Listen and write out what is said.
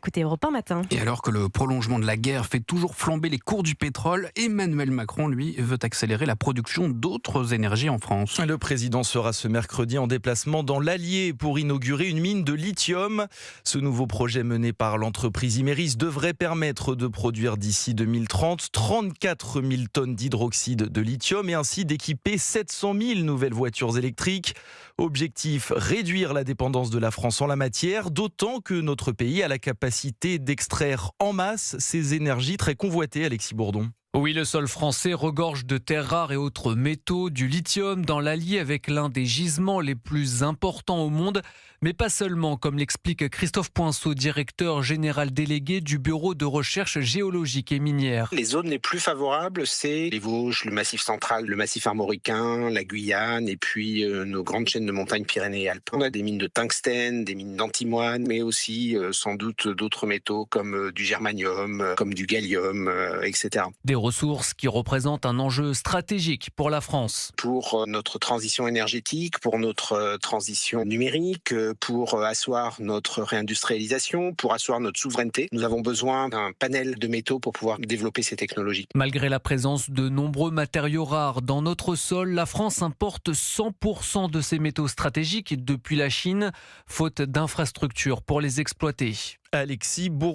écoutez Europe 1 matin. Et alors que le prolongement de la guerre fait toujours flamber les cours du pétrole, Emmanuel Macron, lui, veut accélérer la production d'autres énergies en France. Le président sera ce mercredi en déplacement dans l'Allier pour inaugurer une mine de lithium. Ce nouveau projet mené par l'entreprise Imerys devrait permettre de produire d'ici 2030 34 000 tonnes d'hydroxyde de lithium et ainsi d'équiper 700 000 nouvelles voitures électriques. Objectif, réduire la dépendance de la France en la matière, d'autant que notre pays a la capacité d'extraire en masse ces énergies très convoitées, Alexis Bourdon. Oui, le sol français regorge de terres rares et autres métaux, du lithium dans l'Allier avec l'un des gisements les plus importants au monde, mais pas seulement, comme l'explique Christophe Poinceau, directeur général délégué du Bureau de recherche géologique et minière. Les zones les plus favorables, c'est les Vosges, le Massif central, le Massif armoricain, la Guyane et puis nos grandes chaînes de montagnes Pyrénées et Alpes. On a des mines de tungstène, des mines d'antimoine, mais aussi sans doute d'autres métaux comme du germanium, comme du gallium, etc. Des ressources qui représentent un enjeu stratégique pour la France. Pour notre transition énergétique, pour notre transition numérique, pour asseoir notre réindustrialisation, pour asseoir notre souveraineté, nous avons besoin d'un panel de métaux pour pouvoir développer ces technologies. Malgré la présence de nombreux matériaux rares dans notre sol, la France importe 100% de ces métaux stratégiques depuis la Chine, faute d'infrastructures pour les exploiter. Alexis Bourdon.